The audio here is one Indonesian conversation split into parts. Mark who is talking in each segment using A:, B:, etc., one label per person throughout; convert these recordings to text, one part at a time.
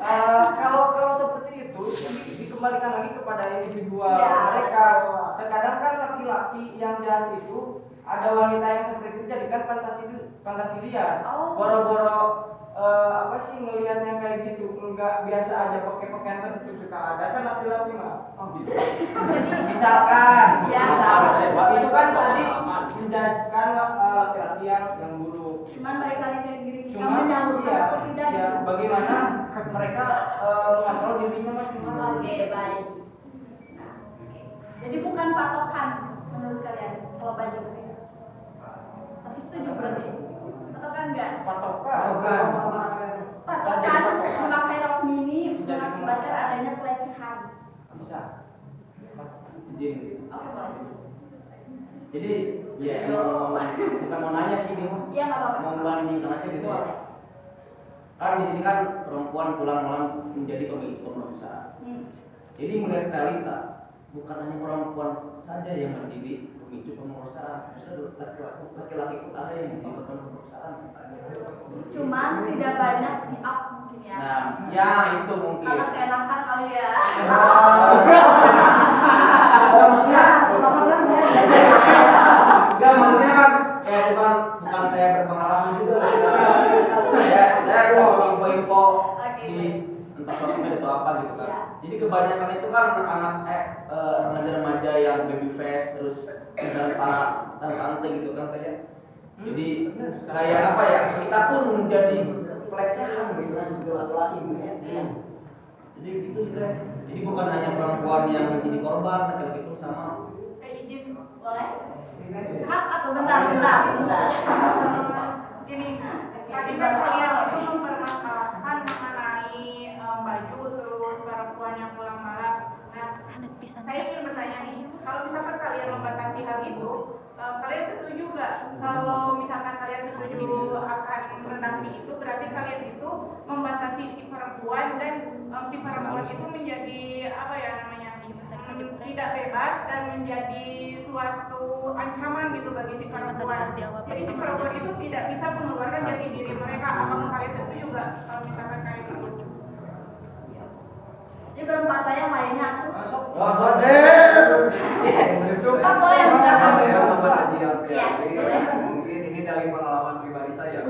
A: Kalau seperti itu dikembalikan lagi kepada individual mereka. Terkadang kan laki-laki yang jahat itu ada wanita yang seperti itu jadikan fantasi dia. Boro-boro apa sih ngelihatnya kayak gitu, enggak biasa aja pakai pakaian tertutup, suka ada kan laki-laki mah. Oh gitu. Misalkan itu kan tadi menjelaskan laki-laki yang buruk.
B: Cuman mereka kayak diri
A: Cuman
B: atau tidak
A: ya,
B: gitu.
A: bagaimana mereka mengontrol dirinya masing-masing.
B: Oke, baik. Nah, oke. Jadi bukan patokan menurut kalian kalau baju. Tapi setuju berarti? Patokan enggak?
A: Patokan
B: Memakai rok mini mengakibatkan adanya pelecehan.
A: bisa.
B: Oke, boleh.
C: Jadi ya bukan mau nanya sih ini mah.
B: Iya, enggak apa-apa.
C: Mau membandingkan aja gitu.
B: Boleh.
C: Karena di sini kan perempuan pulang malam menjadi pemicu pemerkosaan. Jadi melihat realita, bukan hanya perempuan saja yang menjadi pemicu pemerkosaan. Laki-laki pun ada yang menjadi korban pemerkosaan.
B: Cuman tidak banyak di up mungkin ya.
C: Nah, ya itu mungkin.
B: Karena keenakan kali ya.
C: Maksudnya enggak, maksudnya kan bukan saya berpengalaman juga. Saya info-info di entah sosmed atau apa gitu kan. Jadi kebanyakan itu kan anak-anak remaja-remaja yang baby face terus tante gitu kan kayak. Jadi kayak apa ya? Kita pun menjadi pelecehan gitu kan segala laki gitu ya. Jadi gitu sih. Jadi bukan hanya perempuan yang menjadi korban, laki-laki pun sama.
B: Izin boleh? Hak atau bentar.
D: Gini, tadi kan kalian itu mempermasalahkan mengenai baju terus perempuan yang pulang malam. Nah, saya ingin bertanya nih, kalau misalkan kalian membatasi hal itu, kalian setuju nggak? Kalau misalkan kalian setuju akan redaksi itu, berarti kalian itu membatasi si perempuan dan si perempuan itu menjadi apa ya namanya? Tidak bebas dan menjadi suatu ancaman gitu bagi si perempuan. Jadi si perempuan itu tidak bisa mengeluarkan jati diri mereka. Apakah kalian setuju nggak kalau misalkan kayak gitu?
B: Ini berempat saya mainnya tuh.
E: Suka
B: boleh.
E: Saya sahabat Haji
B: Iya, boleh.
E: mungkin ini dari pengalaman pribadi saya.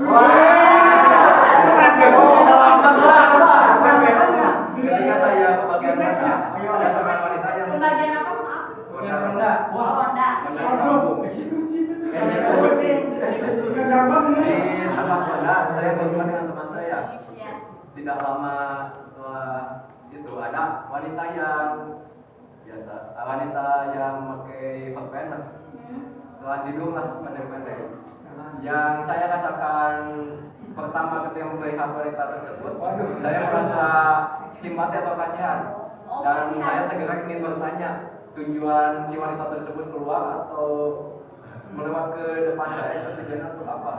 E: Ketika saya kebagian Honda, ada seorang wanita yang
B: Pembagian apa maaf?
E: Honda.
B: Honda.
E: Honda di kampung. Eksekusi. Di tempat Honda, saya berhubungan dengan teman saya.
B: Iya.
E: Tidak lama setelah itu ada wanita yang biasa, wanita yang pakai hot pants lah, celana hidung lah, pendek-pendek. Yang saya rasakan pertama ketika melihat wanita tersebut, saya merasa simpati atau kasihan, dan saya tergerak ingin bertanya tujuan si wanita tersebut keluar atau melewat ke depan saya itu tujuannya untuk apa?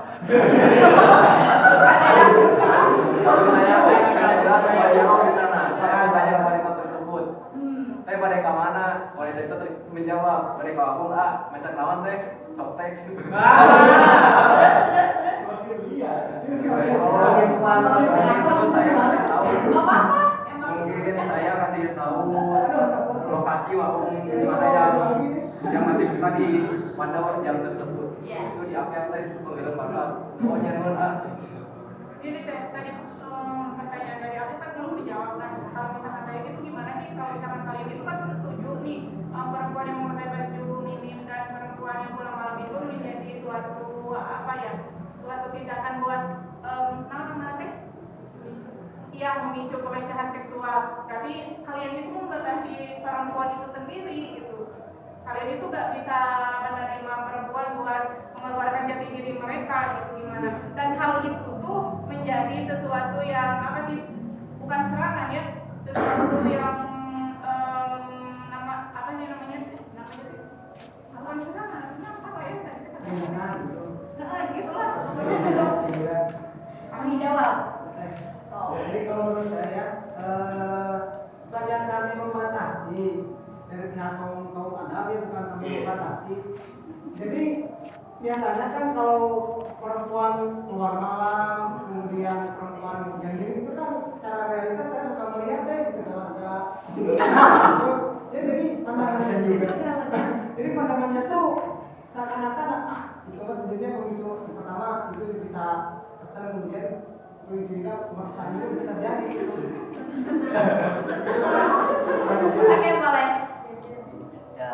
E: Lalu saya tidak jelas saya jawab di sana. Saya bertanya ke wanita tersebut, teh pada ke mana? Wanita itu terus menjawab, pada ke abung masak lawan teh, softtek.
B: Terus.
E: Terus saya kasih tahu.
B: Apa? Emang
E: Mungkin saya kasih tahu lokasi warung di mana yang masih buka di Pandawa jam tersebut. Itu di APM teh penggelar pasar. Pokoknya nurun
D: Ini tadi pertanyaan dari aku kan belum dijawab kan. Kalau misalkan kayak gitu gimana sih? Kalau misalkan kalian itu kan setuju nih perempuan yang memakai baju minim dan perempuan yang pulang malam itu menjadi suatu apa ya? Suatu tindakan buat nama teh? Iya, memicu pelecehan seksual. Berarti kalian itu membatasi perempuan itu sendiri gitu. Kalian itu gak bisa menerima perempuan buat mengeluarkan jati diri mereka gitu gimana. Dan hal itu tuh menjadi sesuatu yang apa sih? Bukan serangan ya, sesuatu yang nama apa sih namanya? Bukan serangan, apa ya tadi kata? Gitulah.
B: kami jawab.
A: Jadi kalau menurut saya bukan kami membatasi dari pihak kaum anak, ya bukan kami membatasi. Jadi biasanya kan kalau perempuan keluar malam, kemudian perempuan yang ini itu kan secara realitas kan
F: kemudian kita maksanya bisa terjadi.
B: Oke, boleh.
G: Ya,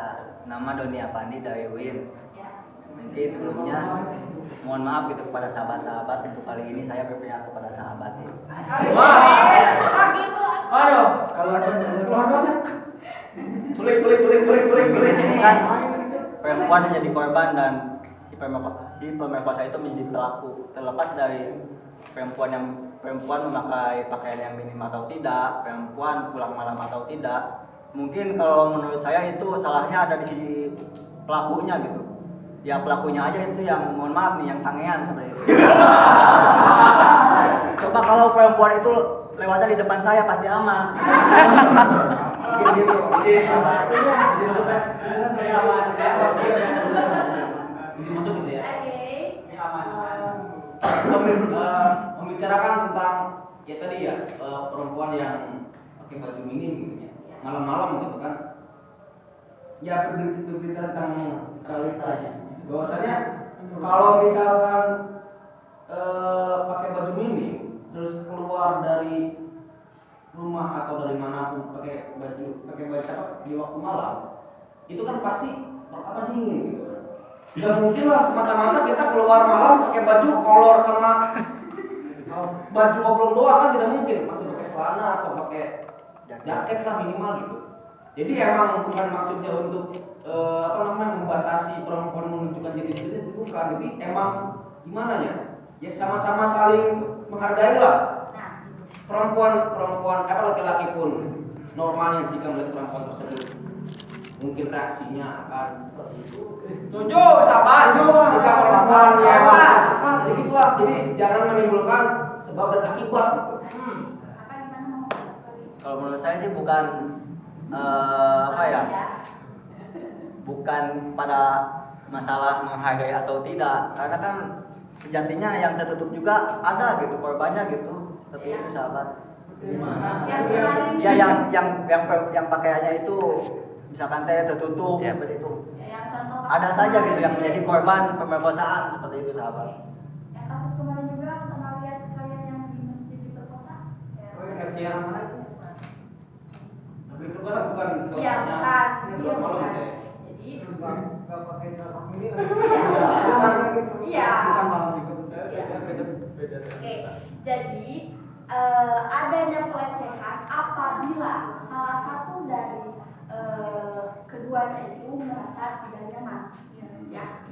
G: nama Doni Apandi dari UIN.
B: Ya.
G: Nanti sebelumnya mohon maaf gitu kepada sahabat-sahabat, untuk kali ini saya berpihak kepada sahabat ya.
A: Aduh,
C: Kalau ada culik.
G: Kan perempuan menjadi korban dan si pemerkosa itu menjadi pelaku. Terlepas dari perempuan memakai pakaian yang minim atau tidak, perempuan pulang malam atau tidak, mungkin kalau menurut saya itu salahnya ada di pelakunya gitu. Ya pelakunya aja itu yang mohon maaf nih, yang sangean seperti itu. Coba kalau perempuan itu lewatnya di depan saya pasti aman.
C: Jadi maksudnya dimaksud gitu ya. Membicarakan tentang ya tadi ya perempuan yang pakai baju minim gitu ya, malam-malam gitu kan. Ya berbicara tentang realitanya. Bahwasanya kalau misalkan pakai baju minim terus keluar dari rumah atau dari manapun pakai baju apa di waktu malam, itu kan pasti pertama dingin gitu kan. Tidak mungkin lah semata-mata kita keluar malam pakai baju kolor sama baju oblong doang, kan tidak mungkin, pasti pakai celana atau pakai jaket lah minimal gitu. Jadi emang bukan maksudnya untuk membatasi perempuan menunjukkan diri sendiri, bukan. Jadi emang gimana ya? Ya sama-sama saling menghargai lah. Perempuan laki-laki pun normalnya jika melihat perempuan tersebut mungkin reaksinya akan seperti itu.
A: setuju, sahabat.
C: Jika perempuan jadi gitulah. Jadi jangan menimbulkan sebab dan akibat.
G: Kalau menurut saya sih bukan bukan pada masalah menghargai atau tidak, karena kan sejatinya yang tertutup juga ada gitu korbannya gitu, seperti itu sahabat. Ya yang pakaiannya itu misalkan tertutup seperti itu. Ada saja gitu yang menjadi korban pemerkosaan seperti itu sahabat.
B: Yang kasus kemarin juga pernah lihat kalian yang di masjid diperkosa?
C: Yang mana itu? Tapi itu kan bukan
B: Iya, bukan.
C: luar malam
B: Bukan.
C: gitu ya.
B: Jadi
F: Terus nggak pakai celana mini lagi.
B: Iya.
F: Bukan malam itu.
B: Iya. Oke, jadi adanya pelecehan apabila salah satu dari keduanya itu merasa tidak nyaman, ya.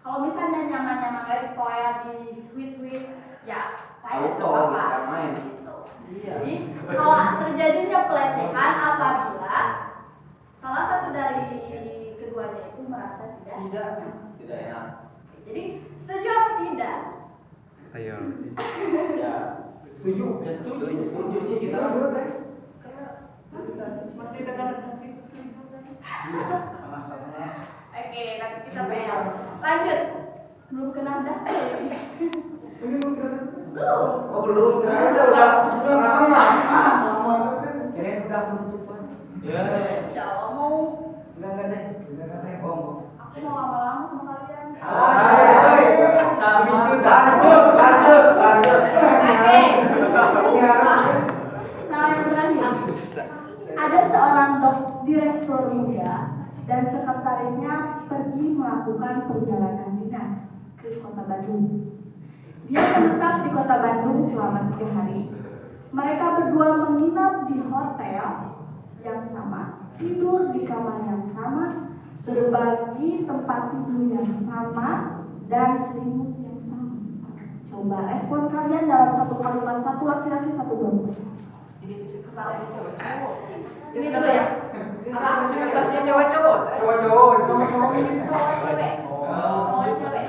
B: Kalau misalnya nyaman-nyaman kayak poya di tweet, ya kayak
C: Auto,
B: apa?
C: gitu, main.
B: Gitu. Jadi kalau terjadinya pelecehan apabila salah satu dari keduanya itu merasa tidak nyaman.
C: Tidak enak.
B: Jadi setuju apa tidak?
G: Ayo.
C: Ya
F: Setuju.
C: ya setuju sih kita.
D: Masih dengan fungsi setuju tadi.
B: Oke, nanti kita PL. Lanjut. Belum kenal dah.
F: Ini belum kita.
B: Belum.
C: Oh belum, kira udah nggak tenang.
F: Kirain udah penutupan.
C: Ya.
B: Insya Allah mau.
F: Enggak deh. Enggak kata yang bohong.
B: Aku mau lama-lama sama kalian.
C: Lanjut.
B: Oke. Saya berlanjut. Ada seorang direktur muda dan sekretarisnya pergi melakukan perjalanan dinas ke kota Bandung. Dia menetap di kota Bandung selama 3 hari. Mereka berdua menginap di hotel yang sama, tidur di kamar yang sama, berbagi tempat tidur yang sama, dan selimut yang sama. Coba respon kalian dalam satu kalimat, satu laki-laki, satu perempuan.
A: Ini sekretarisnya cewek cowok.
B: Ini dulu ya. Apa?
A: Sekretarisnya cewek cowok.
F: Cowok-cowok ini.
B: Cowok cewek.
A: Oh.
B: Cowok cewek.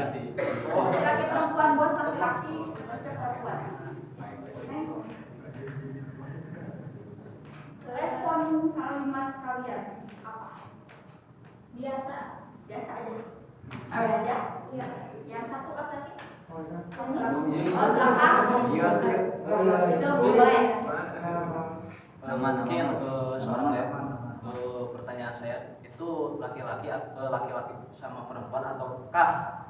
B: Laki perempuan, bos laki-laki, bos perempuan. Respon kalimat kalian apa? Biasa aja. Ada aja. Iya. Yang satu laki-laki. Itu boleh.
H: Mungkin seorang ya, pertanyaan saya itu laki-laki sama perempuan ataukah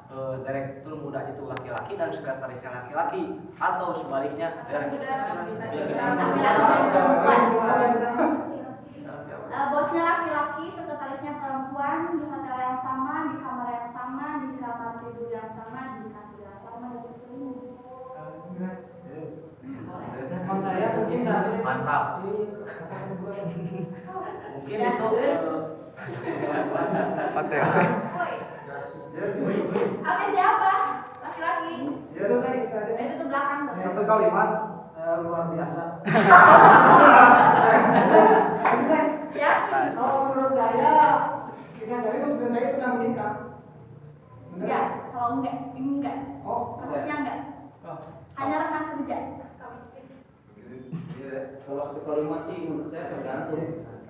H: direktur muda itu laki-laki dan sekretarisnya laki-laki, atau sebaliknya direktur
B: bosnya laki-laki, sekretarisnya perempuan, di hotel yang sama, di kamar yang sama, di kamar tidur yang sama, di kasur yang sama, dan seselimut.
F: Respon saya mungkin saat ini
H: mantap. Mungkin itu
B: Oke, siapa? Laki-laki.
F: itu tadi
B: Itu tuh belakang tuh.
F: satu kalimat luar biasa.
B: Ya?
F: Kalau menurut saya kisah dari husband saya itu udah menikah.
B: Enggak. Kalau enggak, ini enggak.
F: Oh,
B: Kasusnya enggak. Hanya rekan kerja.
C: Kalau satu kalimat sih menurut saya tergantung.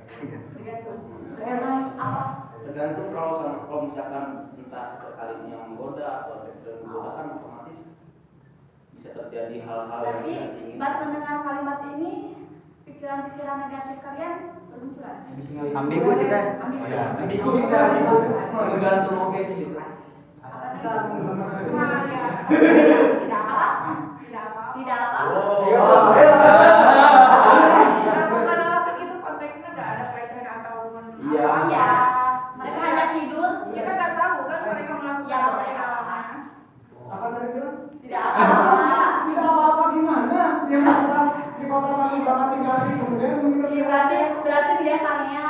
B: Tergantung. Tergantung apa?
C: Tergantung kalau misalkan entah sekretarisnya menggoda atau direktur menggoda kan otomatis bisa terjadi hal-hal yang
B: Tapi
C: tidak diinginkan.
B: pas mendengar kalimat ini, pikiran-pikiran negatif kalian bermunculan.
G: Ambigu sih teh.
B: Ambigu.
C: Ambigu sih teh, ambigu. Tergantung oke sih gitu.
B: Apa tadi?
F: bisa menggunakan
D: Nah, ya.
B: Tidak apa?
D: Tidak apa.
B: Tidak apa?
D: Ya, bukan alasan itu konteksnya nggak ada pelecehan atau
C: Iya.
B: Iya. Mereka hanya tidur.
D: kita nggak tahu kan mereka melakukan
B: Iya,
D: apa
B: boleh
D: di dalamnya.
F: apa tadi bilang?
B: Tidak apa-apa.
F: Bisa apa-apa gimana? Yang datang di kota Bandung selama 3 hari kemudian menginap.
B: Iya, berarti biasanya.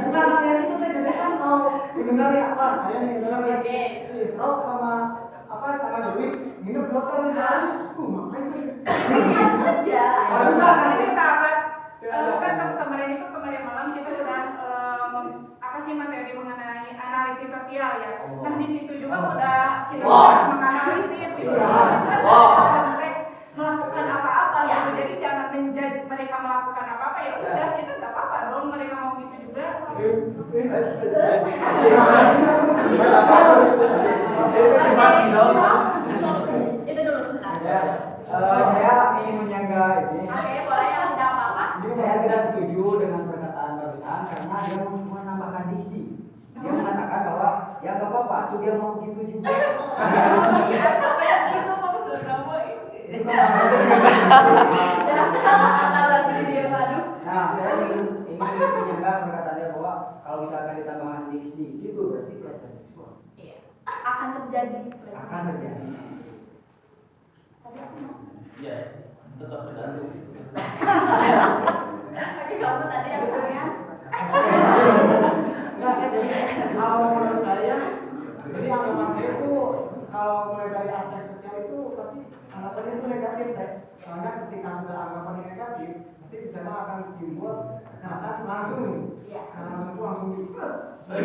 F: Bukan hanya itu teh, jadi kan kalau mendengar ya apa? Saya nih mendengar ya si Isrok sama apa sama Dewi nginep 2 kali hari. Ngapain tuh?
B: Lihat saja.
D: Ini sahabat, kan kemarin malam kita udah apa sih materi mengenai analisis sosial ya. Nah di situ juga udah kita harus menganalisis gitu. Melakukan apa-apa gitu. Jadi jangan menjudge mereka melakukan apa-apa, ya udah kita nggak apa-apa dong mereka mau gitu juga.
B: Itu dulu sebentar.
F: Saya ingin menyangga ini.
B: Oke, boleh ya, tidak apa-apa.
F: Saya tidak setuju dengan perkataan barusan karena dia menambahkan diksi. Dia mengatakan bahwa ya nggak apa-apa, tuh dia mau begitu juga.
D: Kayak gitu maksudnya boy.
B: Dasar analasi dia baru.
F: Nah, saya ingin menyangga perkataan dia bahwa kalau misalkan ditambahkan diksi itu berarti pelecehan seksual
B: Iya. Akan terjadi.
F: akan terjadi.
B: Tadi aku mau.
C: Ya, tetap tergantung.
B: Tapi kamu tadi yang sayang.
F: Nah, jadi kalau menurut saya, jadi anggapan saya itu kalau mulai dari aspek sosial itu pasti anggapannya itu negatif teh. Soalnya ketika sudah anggapannya negatif, pasti di sana akan timbul kekerasan langsung nih.
B: Iya.
F: Karena langsung itu langsung di plus. Di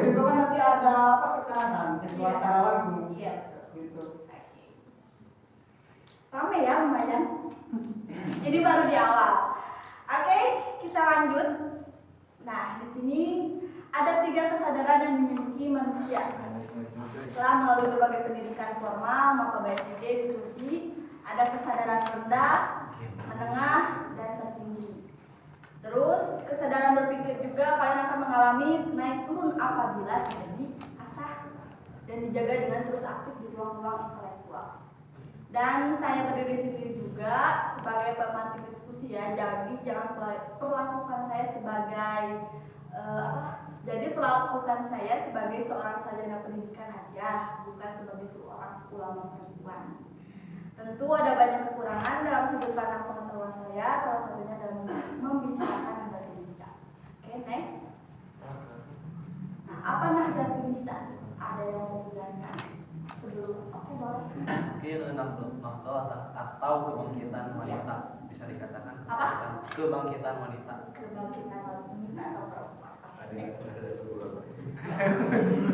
F: situ kan nanti ada apa kekerasan seksual secara langsung.
B: Iya.
F: Gitu.
B: Rame ya lumayan. Ini baru di awal. Oke, kita lanjut. Nah, di sini ada 3 kesadaran yang dimiliki manusia. Setelah melalui berbagai pendidikan formal, maka BSD diskusi ada kesadaran rendah, menengah, dan tertinggi. Terus kesadaran berpikir juga kalian akan mengalami naik turun apabila tidak diasah dan dijaga dengan terus aktif di ruang-ruang intelektual. Dan saya berdiri di sini juga sebagai pemantik diskusi ya. Jadi jangan perlakukan saya sebagai jadi perlakukan saya sebagai seorang sarjana pendidikan aja, bukan sebagai seorang ulama perempuan. Tentu ada banyak kekurangan dalam sudut pandang pengetahuan saya, salah satunya dalam membicarakan Nahdlatul Nisa. Oke, next. Nah, apa Nahdlatul Nisa? Ada yang mau dijelaskan sebelum? Oke, boleh.
H: mungkin atau kebangkitan wanita, bisa dikatakan
B: Apa?
H: kebangkitan wanita.
B: Kebangkitan wanita atau perempuan.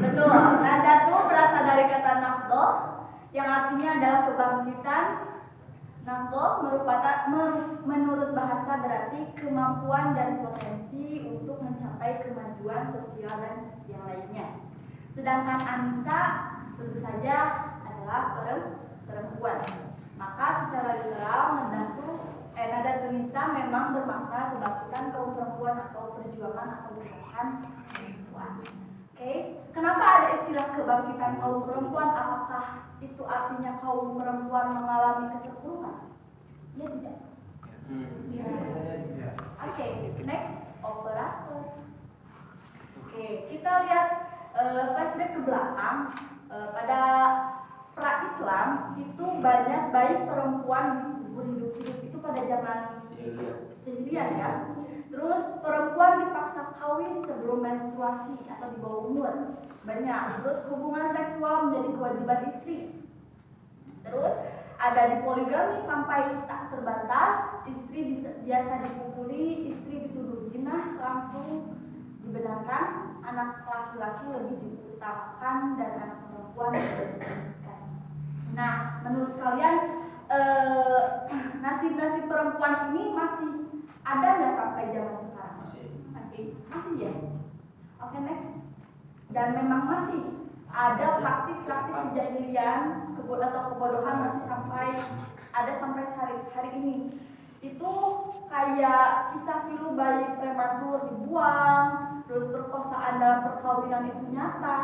B: Betul. Nahdlatul berasal dari kata nahdo yang artinya adalah kebangkitan. Nahdo menurut bahasa berarti kemampuan dan potensi untuk mencapai kemajuan sosial dan yang lainnya. Sedangkan Anissa tentu saja adalah perempuan. Maka secara literal Nahdlatul Nisa memang bermakna kebangkitan kaum perempuan atau perjuangan atau gerakan perempuan. Oke, kenapa ada istilah kebangkitan kaum perempuan? Apakah itu artinya kaum perempuan mengalami keterpurukan? Ya tidak. Oke, next operator. Oke, kita lihat flashback ke belakang. Pada pra Islam itu banyak baik perempuan dikubur hidup-hidup itu pada zaman jahiliyah ya. Terus perempuan dipaksa kawin sebelum menstruasi atau di bawah umur. Banyak. Terus hubungan seksual menjadi kewajiban istri. Terus ada di poligami sampai tak terbatas, istri biasa dipukuli, istri dituduh zina, langsung dibenarkan, anak laki-laki lebih diutamakan dan anak perempuan dibenarkan. Nah, menurut kalian nasib-nasib perempuan ini masih ada nggak sampai zaman sekarang? Masih ya. Oke, next. Dan memang masih ada praktik-praktik kejahilian atau kebodohan masih ada sampai hari ini. Itu kayak kisah pilu bayi prematur dibuang, terus perkosaan dalam perkawinan itu nyata,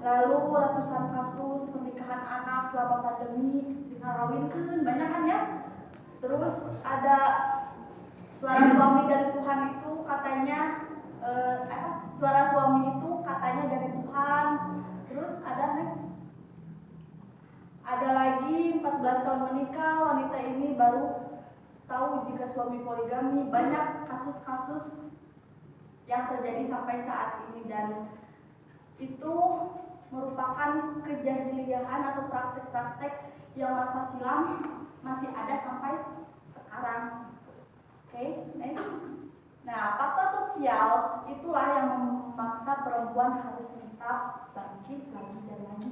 B: lalu ratusan kasus pernikahan anak selama pandemi dikawinkan, banyak kan ya. Terus ada suara suami dari Tuhan itu katanya suara suami itu katanya dari Tuhan. Terus ada next. Ada lagi 14 tahun menikah, wanita ini baru tahu jika suami poligami. Banyak kasus-kasus yang terjadi sampai saat ini dan itu merupakan kejahiliahan atau praktek-praktek yang masa silam masih ada sampai sekarang. Oke, next. Nah, fakta sosial itulah yang memaksa perempuan harus tetap bangkit lagi dan lagi.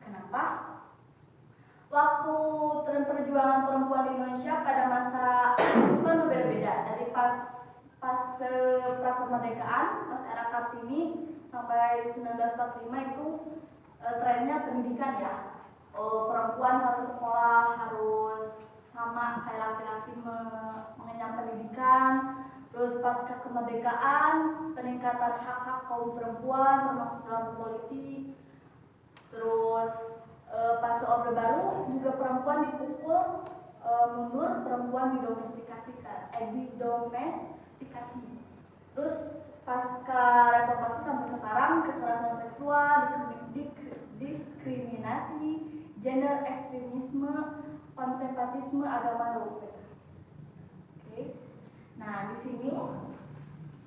B: Kenapa? Waktu tren perjuangan perempuan di Indonesia pada masa itu kan berbeda-beda. Dari pas prakemerdekaan, pas era Kartini sampai 1945 itu trennya pendidikan ya. Perempuan harus sekolah, harus sama kayak laki-laki mengenyam pendidikan. Terus pasca kemerdekaan, peningkatan hak-hak kaum perempuan termasuk dalam politik. Terus pas Orde Baru juga perempuan dipukul mundur, perempuan didomestikasikan, didomestikasi. Terus pasca reformasi sampai sekarang kekerasan seksual, diskriminasi, gender ekstremisme, konservatisme agama Oke. Nah, di sini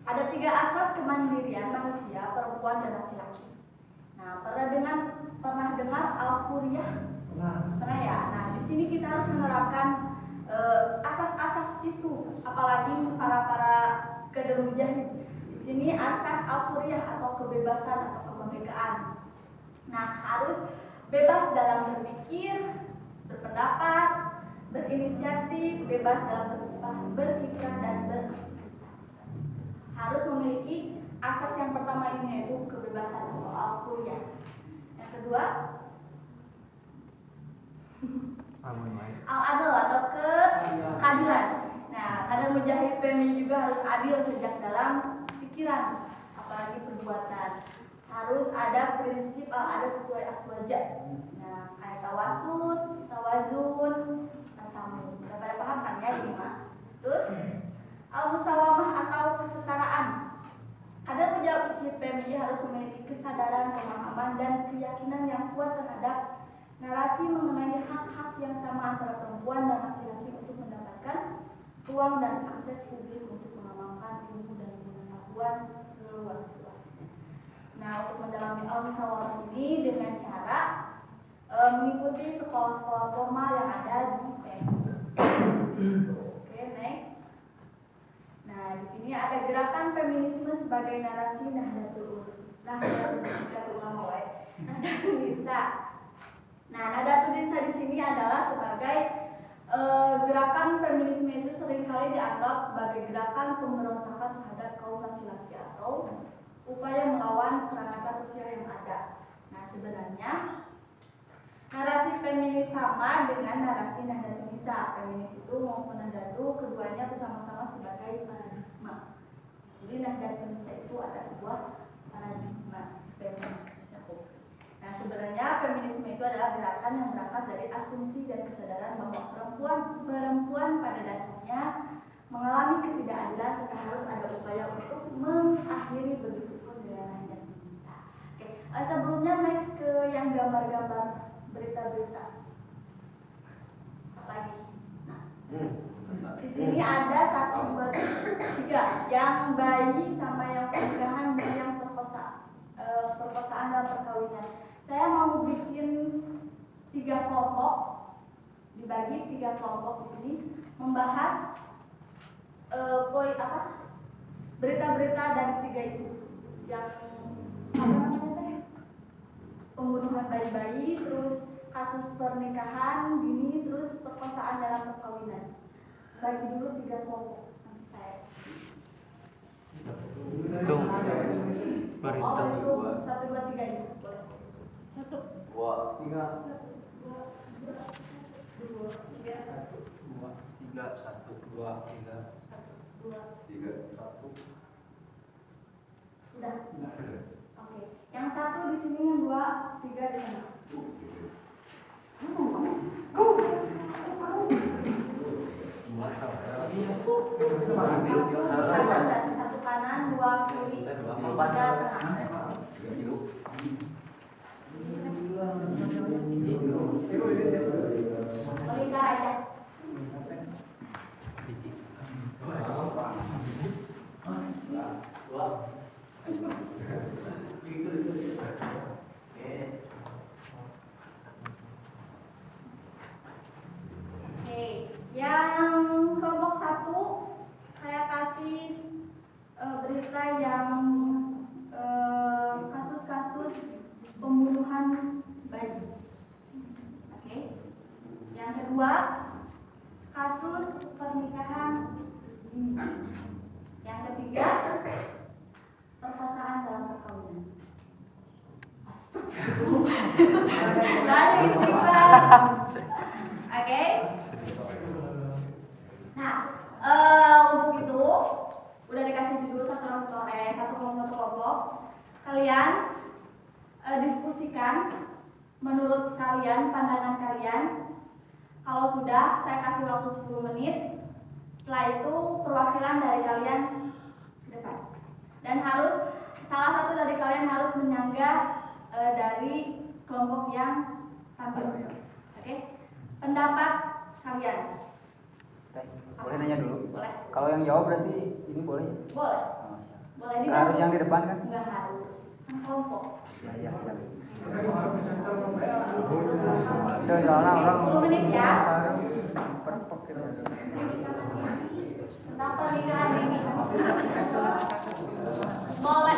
B: ada 3 asas kemandirian manusia, perempuan dan laki-laki. Nah, pernah dengar Al-Hurriyah? Pernah ya? Nah, di sini kita harus menerapkan asas-asas itu, apalagi para kader mujahid. Di sini asas Al-Hurriyah atau kebebasan atau kemerdekaan. Nah, harus bebas dalam berpikir, berpendapat, berinisiatif, bebas dalam berkiprah dan beraktivitas. Harus memiliki asas yang pertama ini yaitu kebebasan atau Al-Hurriyah. Yang kedua, Al-Adl atau keadilan. Nah, kader mujahid PMI juga harus adil sejak dalam pikiran, apalagi perbuatan. Harus ada prinsip ada sesuai aswaja. Nah, kayak tawasud, tawazun, tasamu. Udah pada paham kan ya ini mah? Terus al-musawamah atau kesetaraan. Kader mujahid PMI harus memiliki kesadaran, pemahaman dan keyakinan yang kuat terhadap narasi mengenai hak-hak yang sama antara perempuan dan laki-laki untuk mendapatkan ruang dan akses publik untuk mengamalkan ilmu dan pengetahuan seluas-luasnya. Nah, untuk mendalami al-musawamah ini dengan cara mengikuti sekolah-sekolah formal yang ada di PMI. Oke, next. Nah, di sini ada gerakan feminisme sebagai narasi Nahdlatul Nisa. Nah, Nahdlatul Nisa di sini adalah sebagai gerakan feminisme itu seringkali dianggap sebagai gerakan pemberontakan terhadap kaum laki-laki atau upaya melawan peranata sosial yang ada. sebenarnya narasi feminis sama dengan narasi Nahdlatul Nisa. Feminis itu maupun Nahdlatul keduanya bersama-sama sebagai paradigma. Jadi Nahdlatul Nisa itu ada sebuah paradigma feminis. Nah, sebenarnya feminisme itu adalah gerakan yang berangkat dari asumsi dan kesadaran bahwa perempuan pada dasarnya mengalami ketidakadilan serta harus ada upaya untuk mengakhiri begitu pun dengan Nahdlatul Nisa. Oke, sebelumnya next ke yang gambar-gambar berita-berita lagi. Nah, di sini ada 1, 2, 3 yang bayi sama yang pernikahan dan yang perkosaan dan perkawinan. Saya mau bikin 3 kelompok, dibagi 3 kelompok di sini membahas berita-berita dari 3 itu yang pembunuhan bayi-bayi, terus kasus pernikahan dini, terus perkosaan dalam perkawinan. Bagi dulu 3 kelompok. Nanti saya.
H: Itu berita
B: itu 1, 2, 3 ini. Boleh. 1,
E: 2,
B: 3,
E: 3.
B: Udah. Oke. Yang 1 di sini, yang 2, 3 di sana. Satu kanan, 2 kiri, 3 tengah. Melingkar aja. Oke, yang kelompok 1 saya kasih berita yang kasus-kasus pembunuhan bayi. Oke. Yang kedua, kasus pernikahan dini. Yang ketiga, perkosaan dalam perkawinan. Jadi istighfar. Oke. Nah, untuk itu udah dikasih judul satu kelompok. Kalian diskusikan menurut kalian, pandangan kalian. Kalau sudah, saya kasih waktu 10 menit. Setelah itu perwakilan dari kalian ke depan. Dan salah satu dari kalian harus menyanggah dari kelompok yang tampil. Oke? Pendapat kalian.
H: Boleh nanya dulu?
B: Boleh.
H: Kalau yang jawab berarti ini boleh?
B: Boleh.
H: Oh, siap.
B: Boleh
H: Nggak harus yang di depan kan?
B: Enggak harus. Kan kelompok.
H: Ya, siap. Itu soalnya orang
B: 10 menit ya.
H: perpek gitu.
B: Tentang pernikahan ini. Boleh